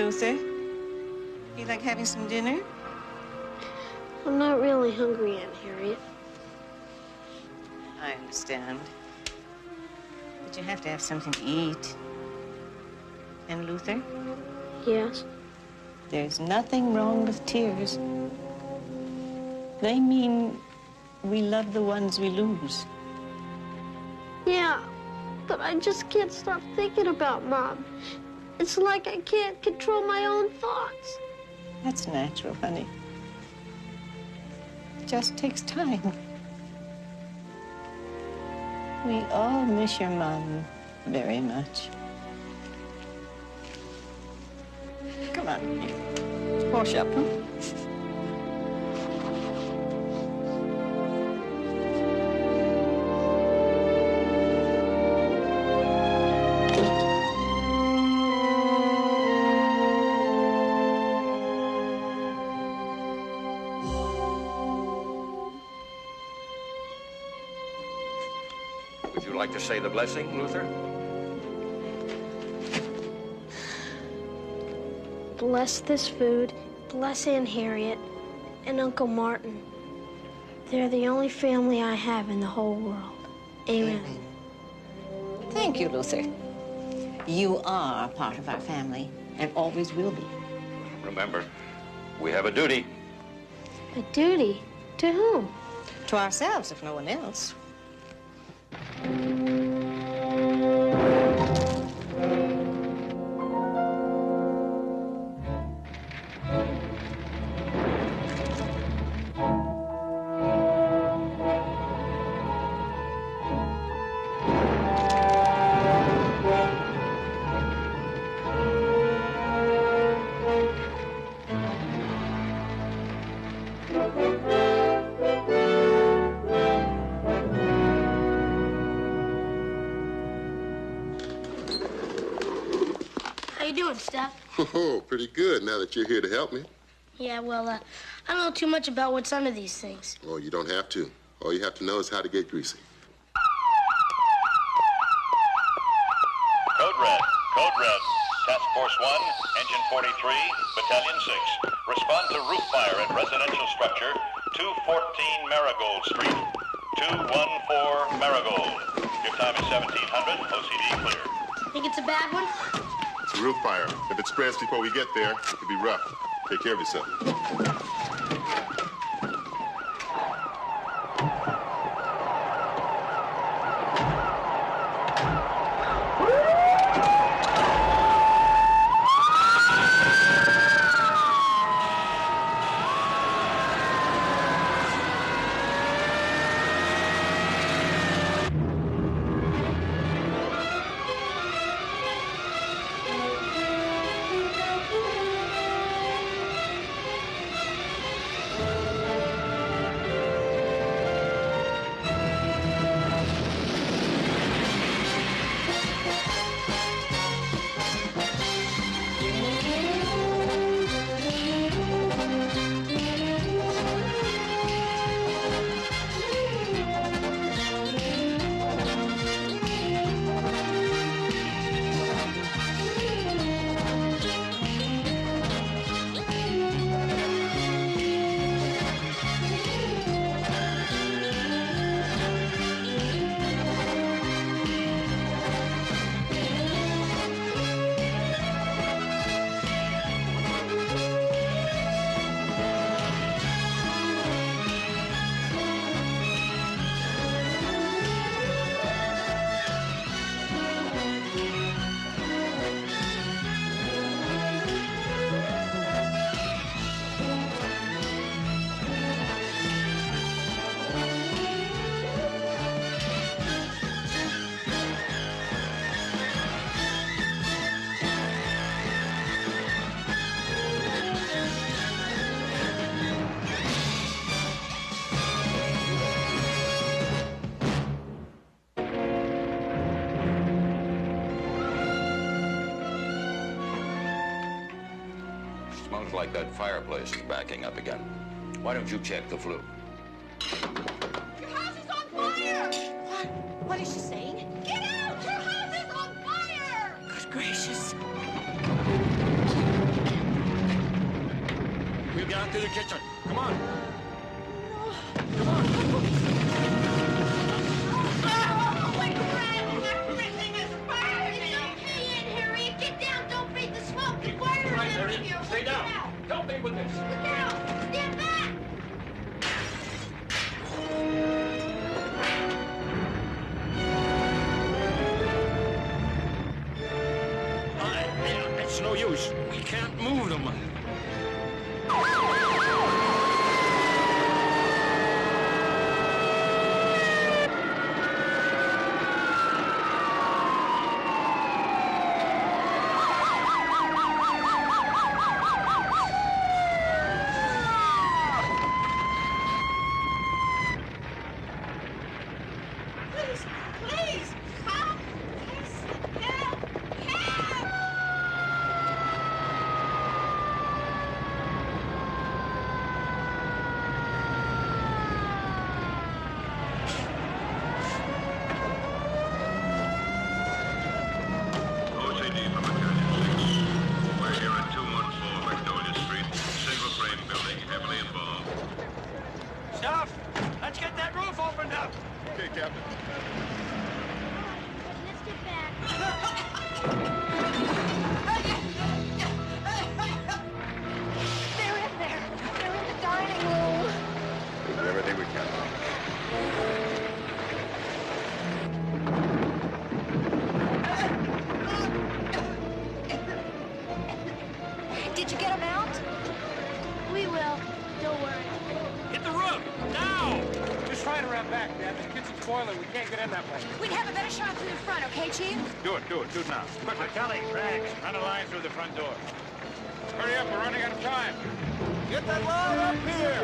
Luther. You like having some dinner? I'm not really hungry, Aunt Harriet. I understand. But you have to have something to eat. And Luther? Yes? There's nothing wrong with tears. They mean we love the ones we lose. Yeah, but I just can't stop thinking about Mom. It's like I can't control my own thoughts. That's natural, honey. It just takes time. We all miss your Mom very much. Come on, wash up, huh? Would you like to say the blessing, Luther? Bless this food, bless Aunt Harriet, and Uncle Martin. They're the only family I have in the whole world. Amen. Thank you, Luther. You are part of our family and always will be. Remember, we have a duty. A duty? To whom? To ourselves, if no one else. How you doing, Steph? Oh, pretty good now that you're here to help me. Yeah, well, I don't know too much about what's under these things. Oh, you don't have to. All you have to know is how to get greasy. Code Red. Task Force 1, Engine 43, Battalion 6. Respond to roof fire at residential structure 214 Marigold Street. 214 Marigold. Your time is 1700. OCD clear. Think it's a bad one? It's a roof fire. If it spreads before we get there, it could be rough. Take care of yourself. Smells like that fireplace is backing up again. Why don't you check the flue? Your house is on fire! What? What is she saying? Get out! Your house is on fire! Good gracious. you get out to the kitchen. Come on. Come on. Holy crap! Everything is burning! It's okay, Aunt Harriet. Get down. Don't breathe the smoke. The fire Right, is Harriet. here. Stay down. Help me with this. Look out! Stand back! It's no use. We can't move them. Please! Help! Please! Help! Help! OCD from Battalion 6. We're here at 214 Magnolia Street, single frame building, heavily involved. Stuff! Let's get that roof opened up! Okay, Captain. Let's get back. They're in there. They're in the dining room. We'll do everything we can. Did you get them out? We will. Don't worry. Hit the roof! Now! Just trying to run back, man. The kitchen's boiling. We can't get in that way. We'd have a better shot through the front, okay, Chief? Do it now. Quickly. Kelly, Rags, run a line through the front door. Hurry up, we're running out of time. Get that line up here!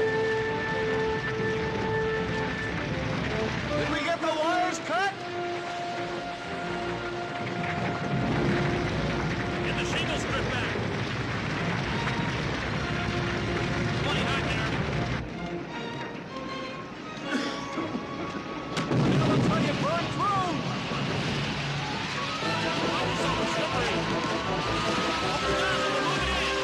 Did we get the wires cut? Get the shingle strip back. Plenty hot there. It looks like it burned through. Oh, so slippery. Open it up and move it in.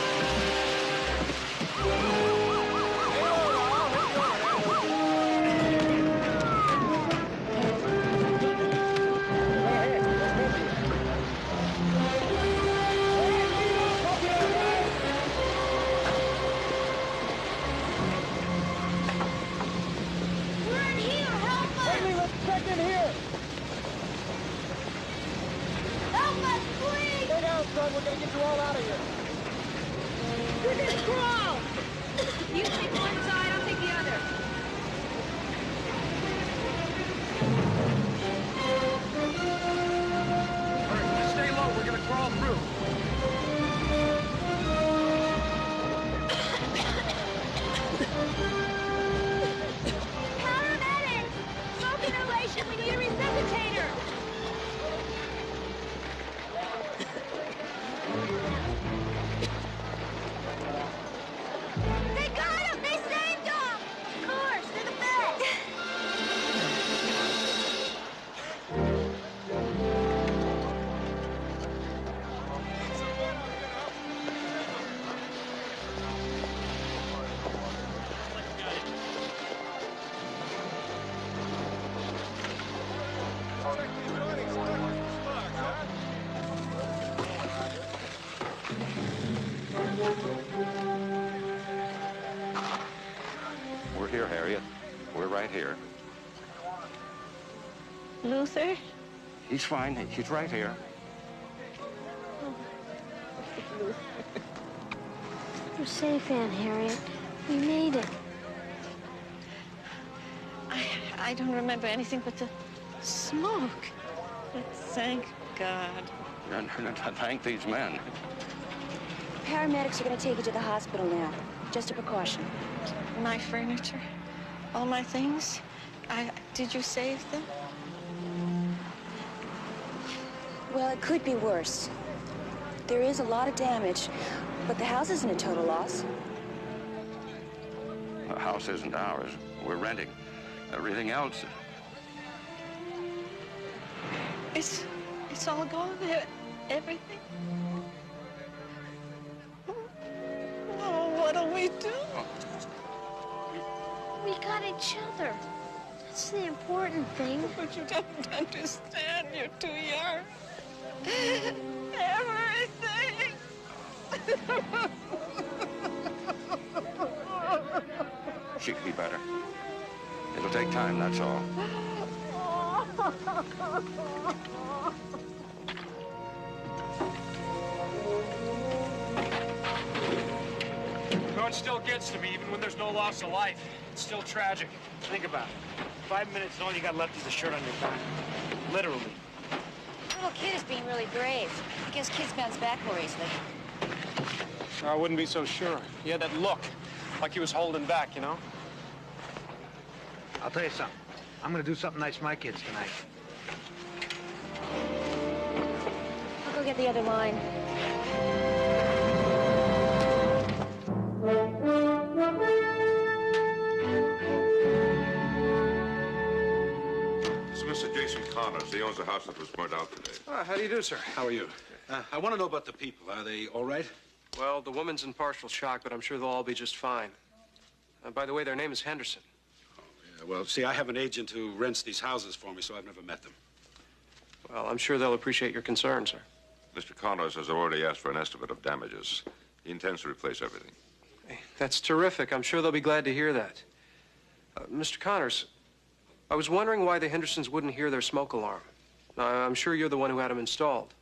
We're in here. Help us. Let's check in here. Help us, please. Stay down, son. We're gonna get you all out of here. We're gonna crawl. You take one side, I'll take the other. All right, stay low. We're gonna crawl through. Paramedic! Smoke inhalation, we need a resuscitator! They got him! They saved him! Of course, they're the best! We're here, Harriet. We're right here. Luther? He's fine. He's right here. We're safe, Aunt Harriet. We made it. I don't remember anything but the smoke. But thank God. Thank these men. Paramedics are going to take you to the hospital now. Just a precaution. My furniture, all my things. Did you save them? Well, it could be worse. There is a lot of damage, but the house isn't a total loss. The house isn't ours. We're renting. Everything else. It's all gone. Everything. Oh, what'll we do? We got each other. That's the important thing. But you don't understand. You're too young. Everything. She could be better. It'll take time, that's all. No, it still gets to me, even when there's no loss of life. It's still tragic. Think about it. 5 minutes and all you got left is a shirt on your back. Literally. The little kid is being really brave. I guess kids bounce back more easily. I wouldn't be so sure. He had that look, like he was holding back, you know? I'll tell you something. I'm gonna do something nice for my kids tonight. I'll go get the other line. This is Mr. Jason Connors. He owns the house that was burnt out today. How do you do, sir? How are you? I want to know about the people. Are they all right? Well, the woman's in partial shock, but I'm sure they'll all be just fine. By the way, their name is Henderson. Yeah, well, see, I have an agent who rents these houses for me, so I've never met them. Well, I'm sure they'll appreciate your concern, sir. Mr. Connors has already asked for an estimate of damages. He intends to replace everything. Hey, that's terrific. I'm sure they'll be glad to hear that. Mr. Connors, I was wondering why the Hendersons wouldn't hear their smoke alarm. I'm sure you're the one who had them installed.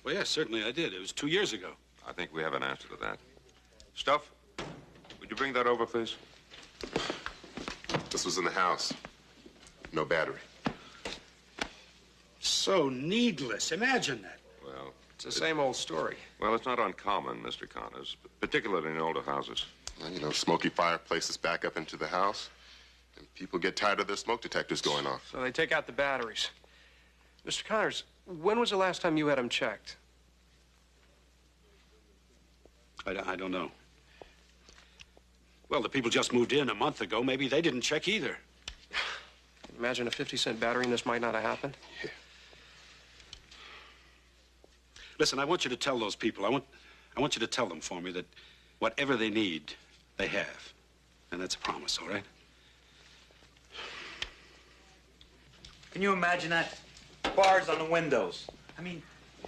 Well, yes, certainly I did. It was 2 years ago. I think we have an answer to that. Stuff, would you bring that over, please? This was in the house. No battery. So needless. Imagine that. Well, it's the same old story. Well, it's not uncommon, Mr. Connors, particularly in older houses. Well, you know, smoky fireplaces back up into the house, and people get tired of their smoke detectors going off. So they take out the batteries. Mr. Connors, when was the last time you had them checked? I don't know. Well, the people just moved in a month ago. Maybe they didn't check either. Imagine a 50-cent battery and this might not have happened. Yeah. Listen, I want you to tell those people, I want you to tell them for me that whatever they need, they have. And that's a promise, all right? Can you imagine that? Bars on the windows. I mean,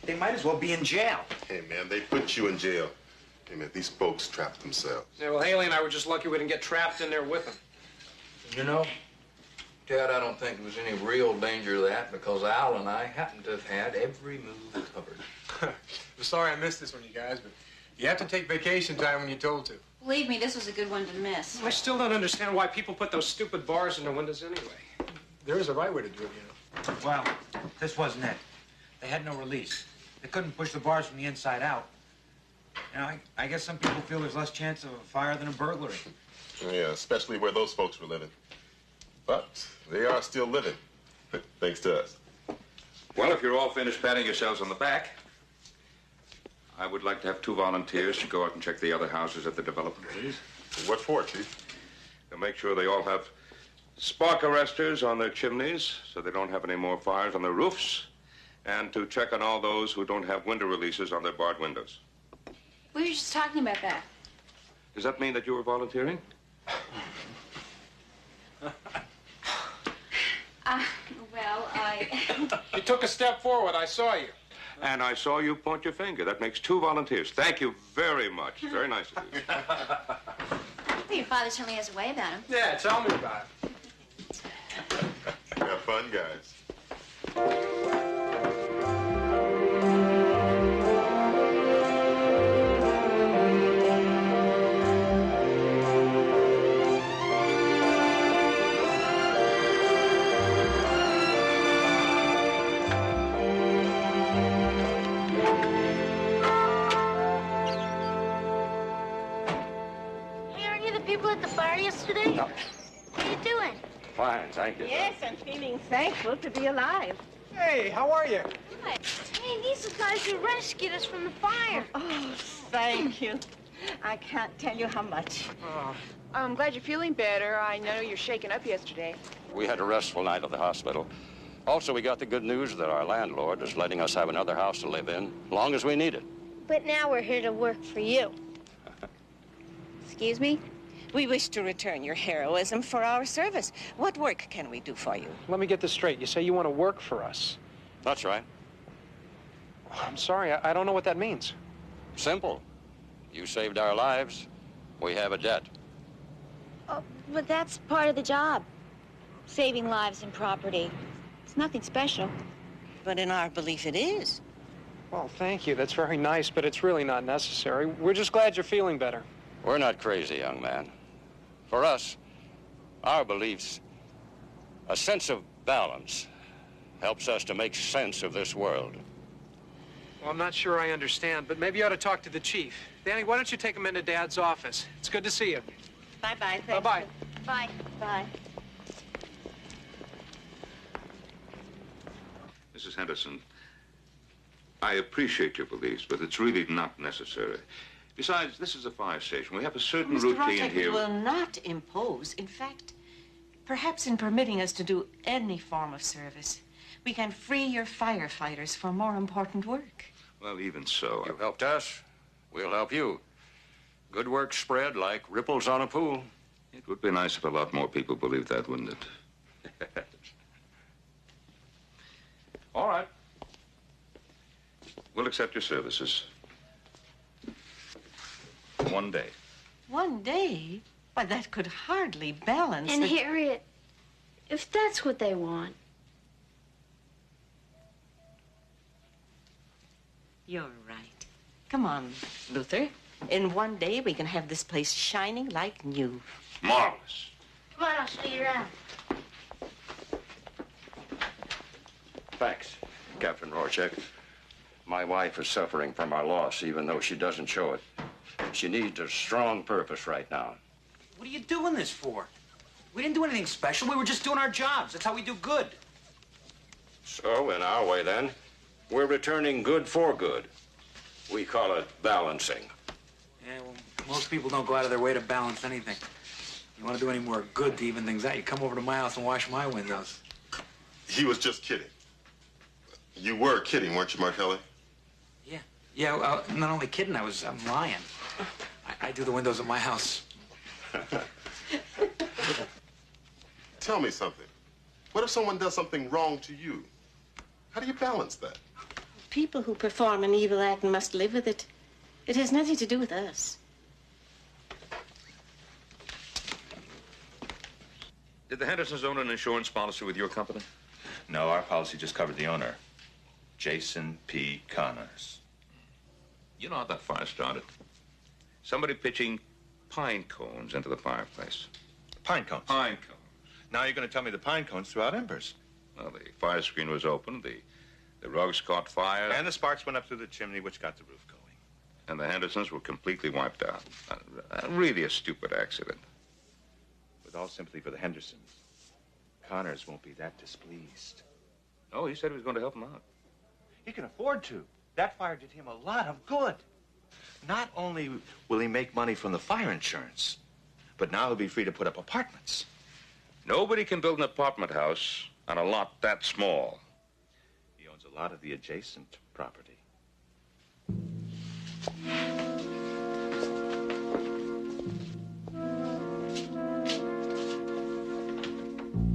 they might as well be in jail. Hey, man, they put you in jail. Hey, man, these folks trapped themselves. Yeah, well, Haley and I were just lucky we didn't get trapped in there with them. You know, Ted, I don't think there was any real danger of that because Al and I happened to have had every move covered. I'm sorry I missed this one, you guys, but you have to take vacation time when you're told to. Believe me, this was a good one to miss. I still don't understand why people put those stupid bars in their windows anyway. There is a right way to do it, you know. Well, this wasn't it. They had no release. They couldn't push the bars from the inside out. You know, I guess some people feel there's less chance of a fire than a burglary. Yeah, especially where those folks were living. But they are still living, thanks to us. Well, if you're all finished patting yourselves on the back, I would like to have 2 volunteers to go out and check the other houses at the development, please. What for, Chief? To make sure they all have spark arresters on their chimneys so they don't have any more fires on their roofs, and to check on all those who don't have window releases on their barred windows. We were just talking about that. Does that mean that you were volunteering? Well, You took a step forward. I saw you. And I saw you point your finger. That makes 2 volunteers. Thank you very much. Very nice of you. Well, your father certainly has a way about him. Yeah, tell me about it. Have fun, guys. Hey, aren't you the people at the bar yesterday? No. What are you doing? Fine, thank you. Yes, I'm feeling thankful to be alive. Hey, how are you? Good. Hey, these are the guys who rescued us from the fire. Oh, thank you. I can't tell you how much. I'm glad you're feeling better. I know you're shaken up yesterday. We had a restful night at the hospital. Also, we got the good news that our landlord is letting us have another house to live in, long as we need it. But now we're here to work for you. Excuse me? We wish to return your heroism for our service. What work can we do for you? Let me get this straight. You say you want to work for us. That's right. I'm sorry, I don't know what that means. Simple. You saved our lives. We have a debt. Oh, but that's part of the job. Saving lives and property. It's nothing special. But in our belief, it is. Well, thank you. That's very nice, but it's really not necessary. We're just glad you're feeling better. We're not crazy, young man. For us, our beliefs, a sense of balance, helps us to make sense of this world. Well, I'm not sure I understand, but maybe you ought to talk to the chief. Danny, why don't you take him into Dad's office? It's good to see you. Bye-bye. Bye-bye. Bye. Bye. Mrs. Henderson, I appreciate your beliefs, but it's really not necessary. Besides, this is a fire station. We have a certain Mr. routine Rotek, here. we will not impose. In fact, perhaps in permitting us to do any form of service, we can free your firefighters for more important work. Well, even so. You helped us, we'll help you. Good work spread like ripples on a pool. It would be nice if a lot more people believed that, wouldn't it? All right. We'll accept your services. 1 day. 1 day? Why, that could hardly balance. And Harriet, if that's what they want. You're right. Come on, Luther. In 1 day, we can have this place shining like new. Marvelous. Come on, I'll show you around. Thanks, Captain Rorschach. My wife is suffering from our loss, even though she doesn't show it. She needs a strong purpose right now. What are you doing this for? We didn't do anything special. We were just doing our jobs. That's how we do good. So, in our way, then, we're returning good for good. We call it balancing. Yeah, well, most people don't go out of their way to balance anything. You want to do any more good to even things out, you come over to my house and wash my windows. He was just kidding. You were kidding, weren't you, Martelli? Yeah, not only kidding, I'm lying. I do the windows at my house. Tell me something. What if someone does something wrong to you? How do you balance that? People who perform an evil act must live with it. It has nothing to do with us. Did the Hendersons own an insurance policy with your company? No, our policy just covered the owner, Jason P. Connors. You know how that fire started? Somebody pitching pine cones into the fireplace. Pine cones? Pine cones. Now you're going to tell me the pine cones threw out embers. Well, the fire screen was open, the rugs caught fire. And the sparks went up through the chimney, which got the roof going. And the Hendersons were completely wiped out. Really a stupid accident. With all sympathy for the Hendersons, Connors won't be that displeased. No, he said he was going to help them out. He can afford to. That fire did him a lot of good. Not only will he make money from the fire insurance, but now he'll be free to put up apartments. Nobody can build an apartment house on a lot that small. He owns a lot of the adjacent property.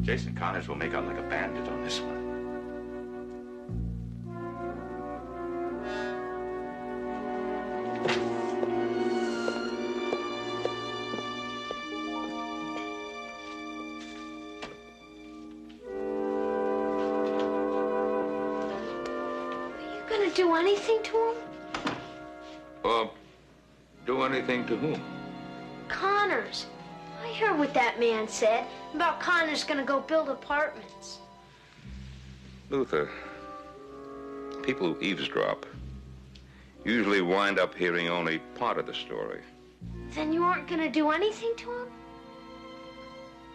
Jason Connors will make out like a bandit on this one. Do anything to him? Do anything to whom? Connors. I heard what that man said about Connors gonna go build apartments. Luther, people who eavesdrop usually wind up hearing only part of the story. Then you aren't gonna do anything to him?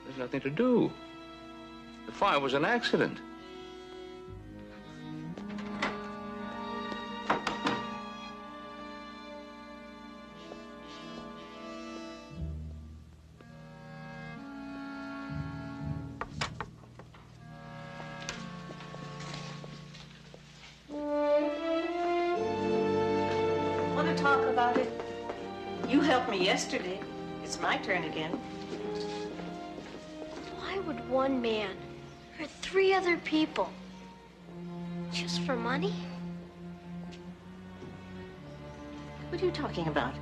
There's nothing to do. The fire was an accident. Want to talk about it? You helped me yesterday. It's my turn again. Why would one man hurt 3 other people? Just for money? What are you talking about?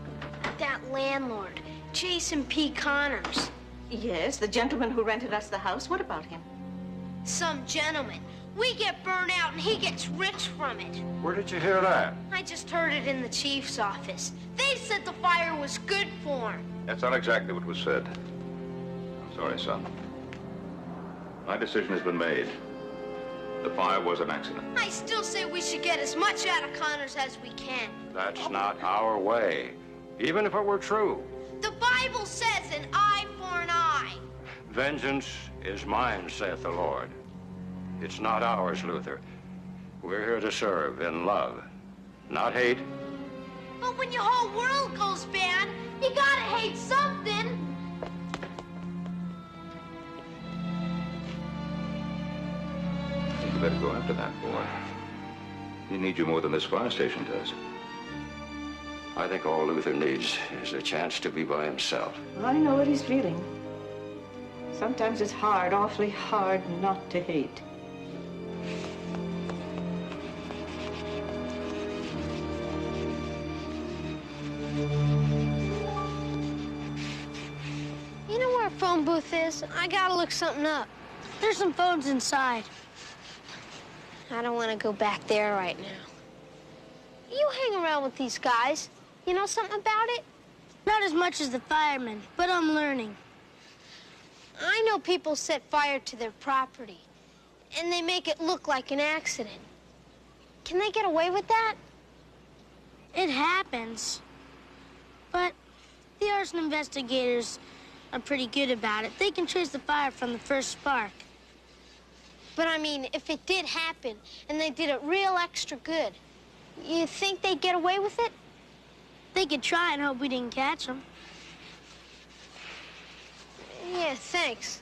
That landlord, Jason P. Connors. Yes, the gentleman who rented us the house. What about him? Some gentleman. We get burned out and he gets rich from it. Where did you hear that? I just heard it in the chief's office. They said the fire was good for him. That's not exactly what was said. I'm sorry, son. My decision has been made. The fire was an accident. I still say we should get as much out of Connors as we can. That's not our way, even if it were true. The Bible says an eye for an eye. Vengeance is mine, saith the Lord. It's not ours, Luther. We're here to serve in love, not hate. But when your whole world goes bad, you gotta hate something. I think you better go after that boy. He needs you more than this fire station does. I think all Luther needs is a chance to be by himself. I know what he's feeling. Sometimes it's hard, awfully hard, not to hate. You know where a phone booth is? I gotta look something up. There's some phones inside. I don't want to go back there right now. You hang around with these guys. You know something about it? Not as much as the firemen, but I'm learning. I know people set fire to their property, and they make it look like an accident. Can they get away with that? It happens. But the arson investigators are pretty good about it. They can trace the fire from the first spark. But I mean, if it did happen, and they did it real extra good, you think they'd get away with it? They could try and hope we didn't catch them. Yeah, thanks.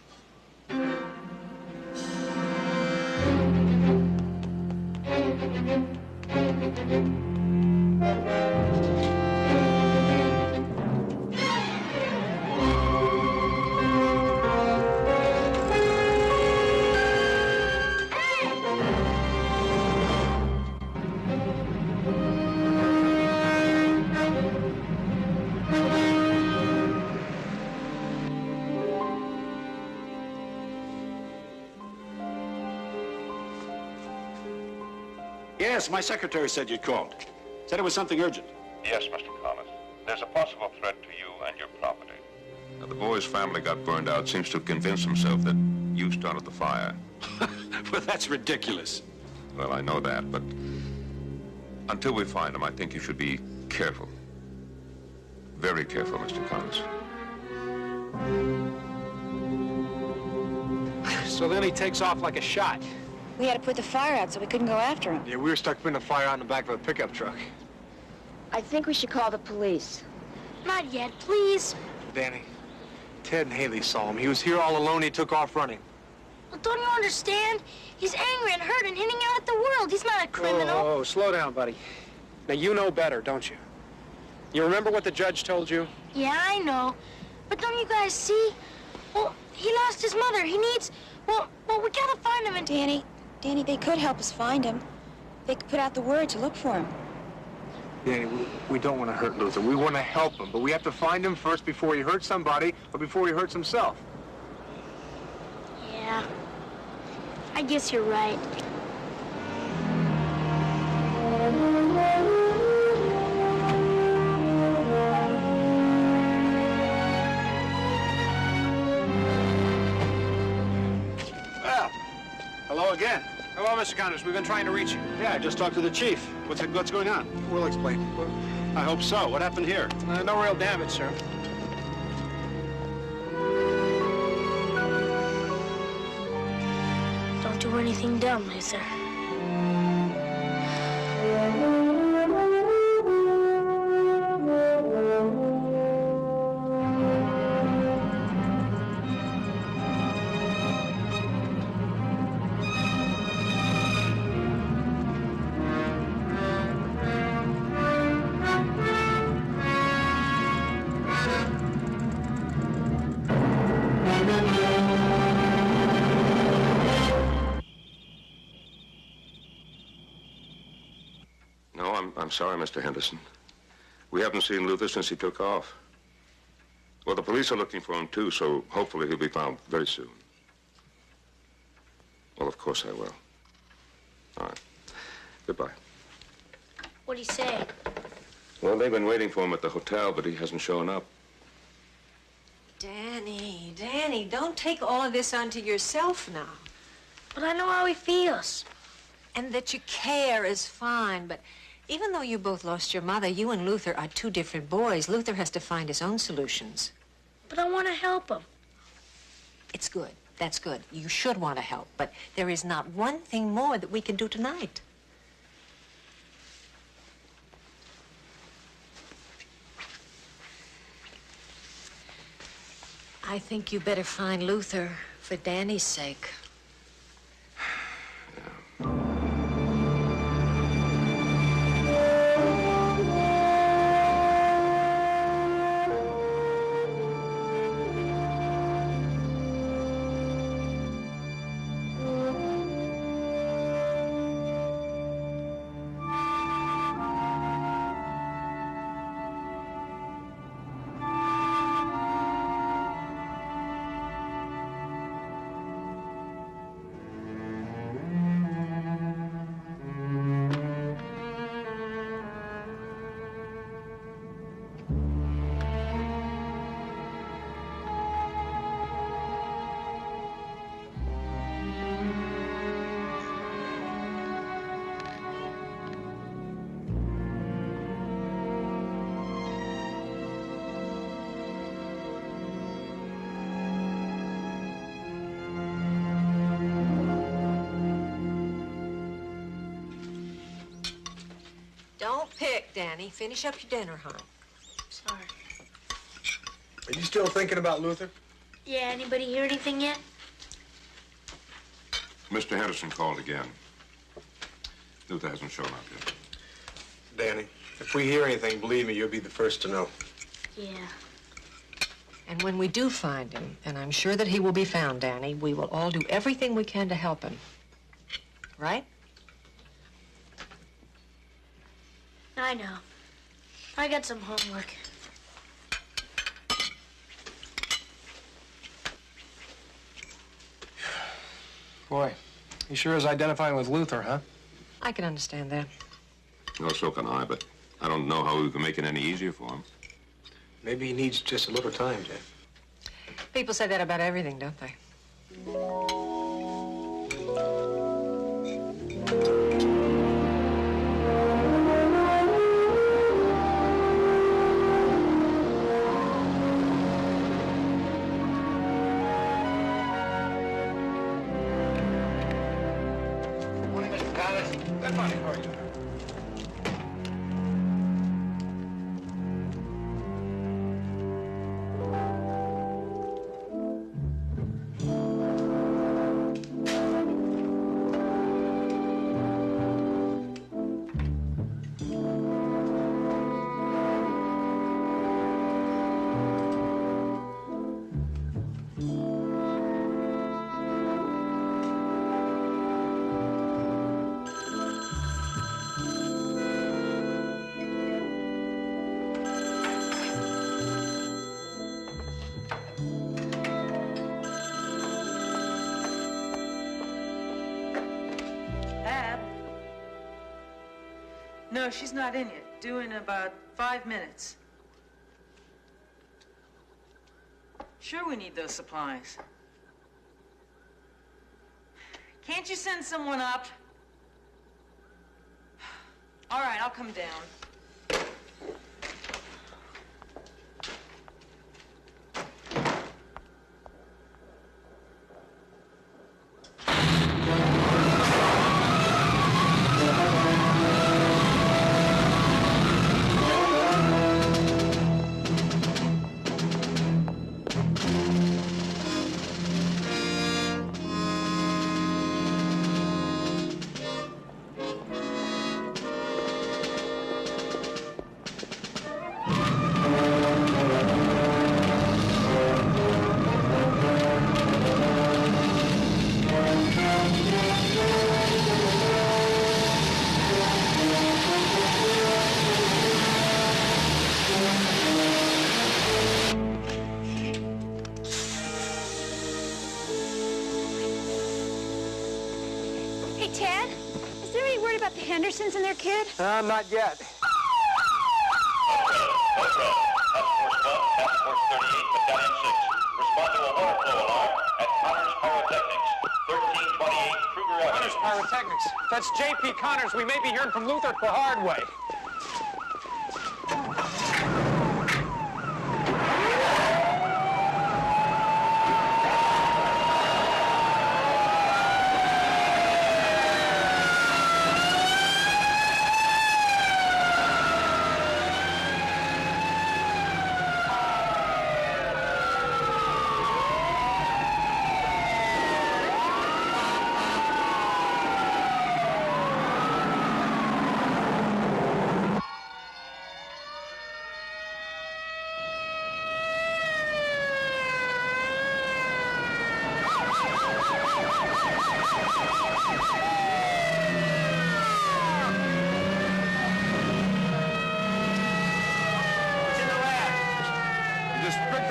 Yes, my secretary said you'd called. Said it was something urgent. Yes, Mr. Connors. There's a possible threat to you and your property. Now, the boy's family got burned out seems to convince himself that you started the fire. Well, that's ridiculous. Well, I know that, but until we find him, I think you should be careful. Very careful, Mr. Connors. So then he takes off like a shot. We had to put the fire out so we couldn't go after him. Yeah, we were stuck putting a fire out in the back of a pickup truck. I think we should call the police. Not yet, please. Danny, Ted and Haley saw him. He was here all alone. He took off running. Well, don't you understand? He's angry and hurt and hitting out at the world. He's not a criminal. Oh, slow down, buddy. Now, you know better, don't you? You remember what the judge told you? Yeah, I know. But don't you guys see? Well, he lost his mother. He needs... Well, we gotta find him and... Danny, they could help us find him. They could put out the word to look for him. Danny, we don't want to hurt Luther. We want to help him, but we have to find him first before he hurts somebody or before he hurts himself. Yeah, I guess you're right. Well, hello again. Hello, Mr. Connors. We've been trying to reach you. Yeah, I just talked to the chief. What's going on? We'll explain. I hope so. What happened here? No real damage, sir. Don't do anything dumb, Luther. I'm sorry, Mr. Henderson. We haven't seen Luther since he took off. Well, the police are looking for him, too, so hopefully he'll be found very soon. Well, of course I will. All right. Goodbye. What'd he say? Well, they've been waiting for him at the hotel, but he hasn't shown up. Danny, don't take all of this onto yourself now. But I know how he feels. And that you care is fine, but even though you both lost your mother, you and Luther are two different boys. Luther has to find his own solutions. But I want to help him. It's good. That's good. You should want to help, but there is not one thing more that we can do tonight. I think you better find Luther for Danny's sake. Don't pick, Danny. Finish up your dinner, hon. Sorry. Are you still thinking about Luther? Yeah, anybody hear anything yet? Mr. Henderson called again. Luther hasn't shown up yet. Danny, if we hear anything, believe me, you'll be the first to know. Yeah. And when we do find him, and I'm sure that he will be found, Danny, we will all do everything we can to help him. Right? I know. I got some homework. Boy, he sure is identifying with Luther, huh? I can understand that. No, so can I, but I don't know how we can make it any easier for him. Maybe he needs just a little time, Dad. People say that about everything, don't they? Morning, Mr. Connors. Good morning. How are you? No, she's not in yet. Due in about 5 minutes. Sure we need those supplies. Can't you send someone up? All right, I'll come down. Hey, Ted, is there any word about the Hendersons and their kid? Not yet. Task Force 38, Battalion 6. Respond to a water flow alarm at Connors Pyrotechnics, 1328 Kruger Avenue. Connors Pyrotechnics. That's J.P. Connors. We may be hearing from Luther for Hardway.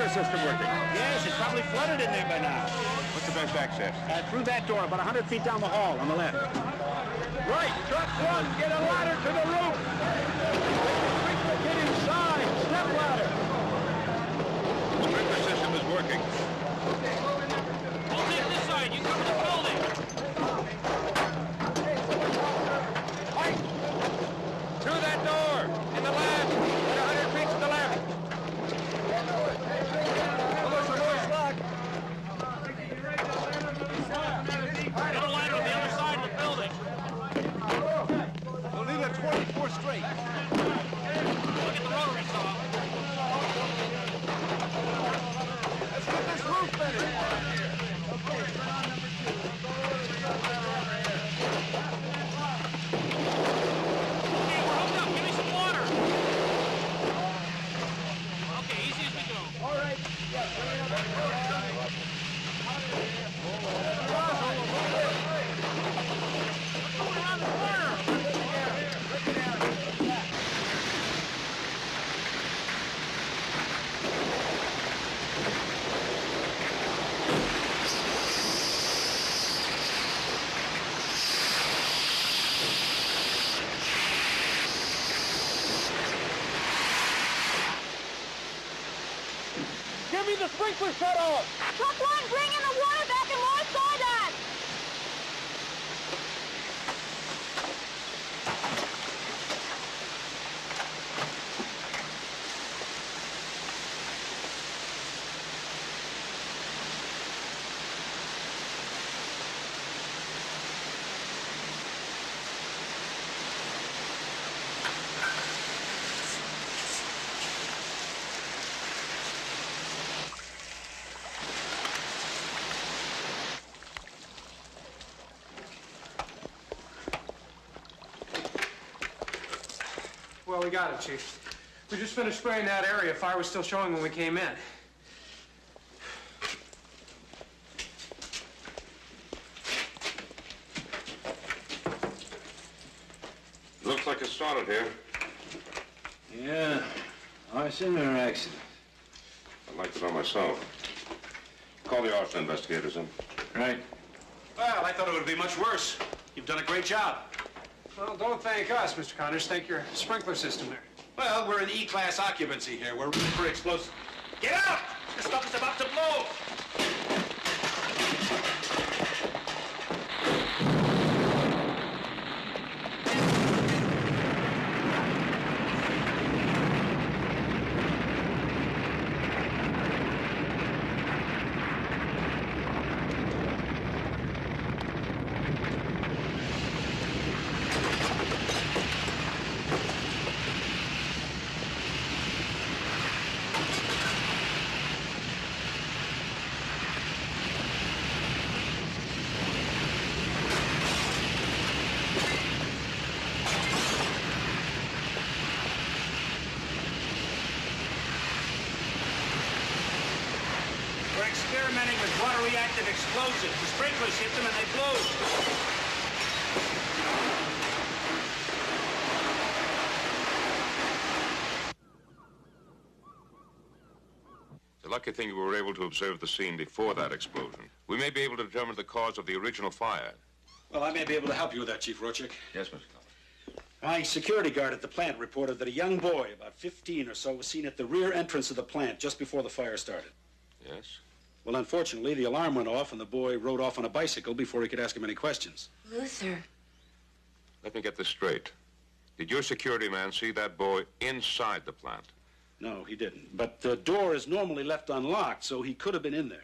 System working? Yes, it's probably flooded in there by now. What's the best access? Through that door, about 100 feet down the hall on the left. Right, truck one, get a ladder to the roof. Get inside, step ladder. The sprinkler system is working. We'll take this side, you cover the building. Right, through that door, in the left, at 100 feet to the left. We'll need a 24 straight. Look at the rotary saw. Let's get this roof finished. Okay, turn on number 2. Okay, we're hooked up. Give me some water. Okay, easy as we go. All right. Yeah, bring it up. Around the corner. Give me the sprinkler shut off! Truck one, bring in the water back and more sawdust! Well, we got it, Chief. We just finished spraying that area. Fire was still showing when we came in. Looks like it started here. Yeah, arson or accident? I'd like to know myself. Call the arson investigators in. Right. Well, I thought it would be much worse. You've done a great job. Well, don't thank us, Mr. Connors. Thank your sprinkler system there. Well, we're in E-class occupancy here. We're rooting for explosives. Get out! This stuff is about to blow! Experimenting with water-reactive explosives. The sprinklers hit them and they blew. It's a lucky thing we were able to observe the scene before that explosion. We may be able to determine the cause of the original fire. Well, I may be able to help you with that, Chief Rochik. Yes, Mr. Collins. My security guard at the plant reported that a young boy, about 15 or so, was seen at the rear entrance of the plant just before the fire started. Yes? Well, unfortunately, the alarm went off and the boy rode off on a bicycle before he could ask him any questions. Luther. Let me get this straight. Did your security man see that boy inside the plant? No, he didn't. But the door is normally left unlocked, so he could have been in there.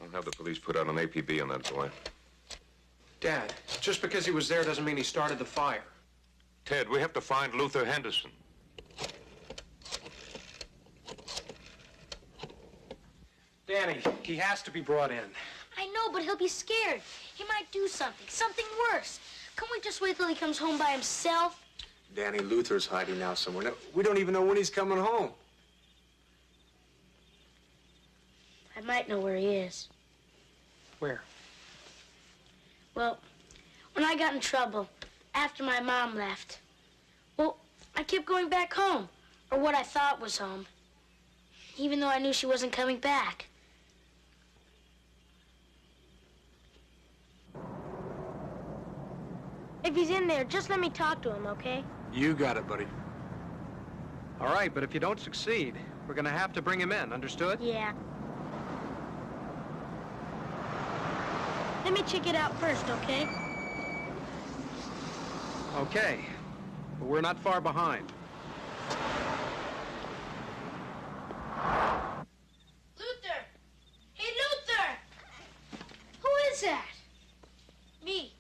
I'll have the police put out an APB on that boy. Dad, just because he was there doesn't mean he started the fire. Ted, we have to find Luther Henderson. Danny, he has to be brought in. I know, but he'll be scared. He might do something worse. Can't we just wait till he comes home by himself? Danny, Luther's hiding out somewhere. Now, we don't even know when he's coming home. I might know where he is. Where? Well, when I got in trouble, after my mom left, well, I kept going back home, or what I thought was home, even though I knew she wasn't coming back. If he's in there, just let me talk to him, okay? You got it, buddy. All right, but if you don't succeed, we're gonna have to bring him in, understood? Yeah. Let me check it out first, okay? Okay, but we're not far behind. Luther! Hey, Luther! Who is that? Me,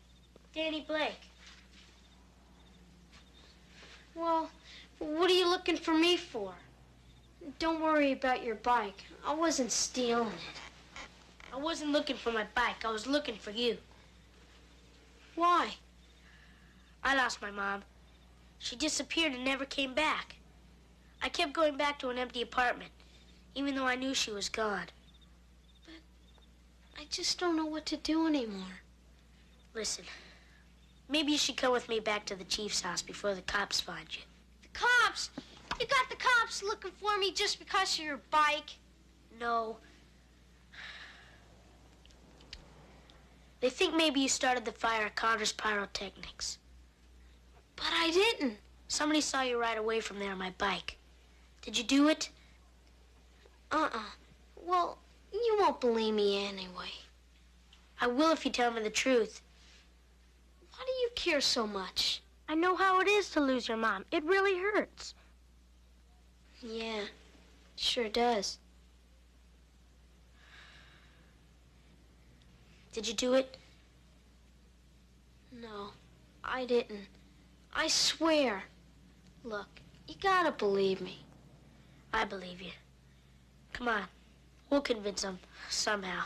Danny Blake. Well, what are you looking for me for? Don't worry about your bike. I wasn't stealing it. I wasn't looking for my bike. I was looking for you. Why? I lost my mom. She disappeared and never came back. I kept going back to an empty apartment, even though I knew she was gone. But I just don't know what to do anymore. Listen, maybe you should come with me back to the chief's house before the cops find you. The cops? You got the cops looking for me just because of your bike? No. They think maybe you started the fire at Connor's Pyrotechnics. But I didn't. Somebody saw you ride away from there on my bike. Did you do it? Well, you won't believe me anyway. I will if you tell me the truth. Why do you care so much? I know how it is to lose your mom. It really hurts. Yeah, it sure does. Did you do it? No, I didn't. I swear. Look, you gotta believe me. I believe you. Come on, we'll convince them somehow.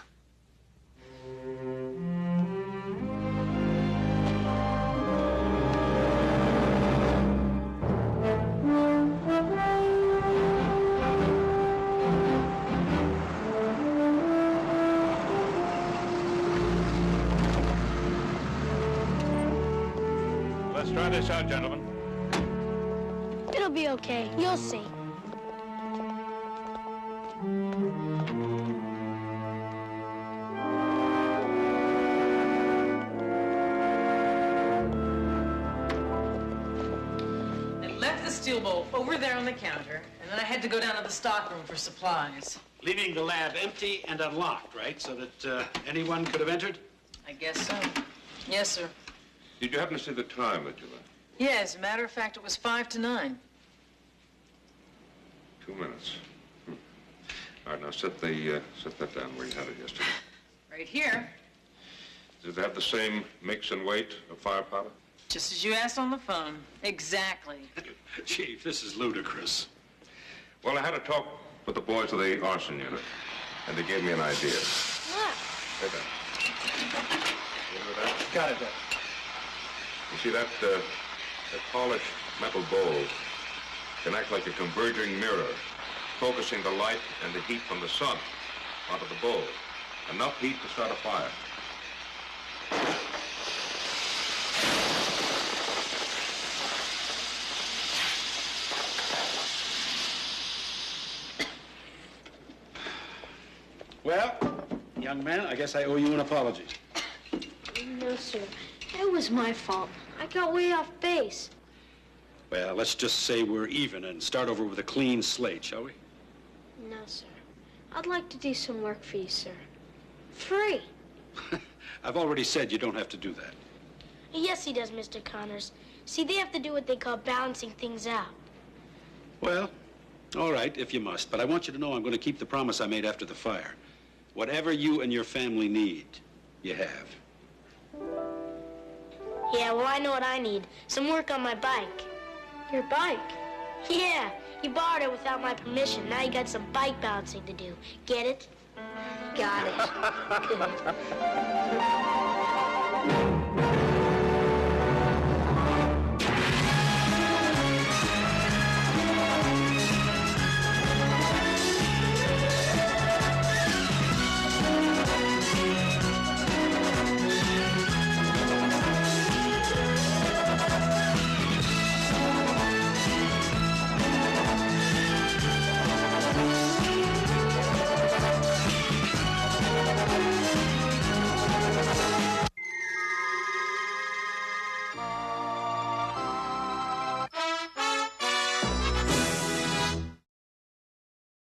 Let's try this out, gentlemen. It'll be okay. You'll see. I left the steel bowl over there on the counter, and then I had to go down to the stockroom for supplies. Leaving the lab empty and unlocked, right? So that anyone could have entered? I guess so. Yes, sir. Did you happen to see the time that you left? Yeah, as a matter of fact, it was 8:55. 2 minutes. All right, now set that down where you had it yesterday. Right here, Does it have the same mix and weight of firepower? just as you asked on the phone. Exactly. Chief, this is ludicrous. Well, I had a talk with the boys of the arson unit, and they gave me an idea. What? Hey, Ben. You hear that? Got it, Dad. You see that polished metal bowl can act like a converging mirror, focusing the light and the heat from the sun onto the bowl. Enough heat to start a fire. Well, young man, I guess I owe you an apology. No, sir. It was my fault. I got way off base. Well, let's just say we're even and start over with a clean slate, shall we? No, sir. I'd like to do some work for you, sir. Free. I've already said you don't have to do that. Yes, he does, Mr. Connors. See, they have to do what they call balancing things out. Well, all right, if you must. But I want you to know I'm going to keep the promise I made after the fire. Whatever you and your family need, you have. Yeah, well, I know what I need. Some work on my bike. Your bike? Yeah, you borrowed it without my permission. Now you got some bike balancing to do. Get it? Got it. Good.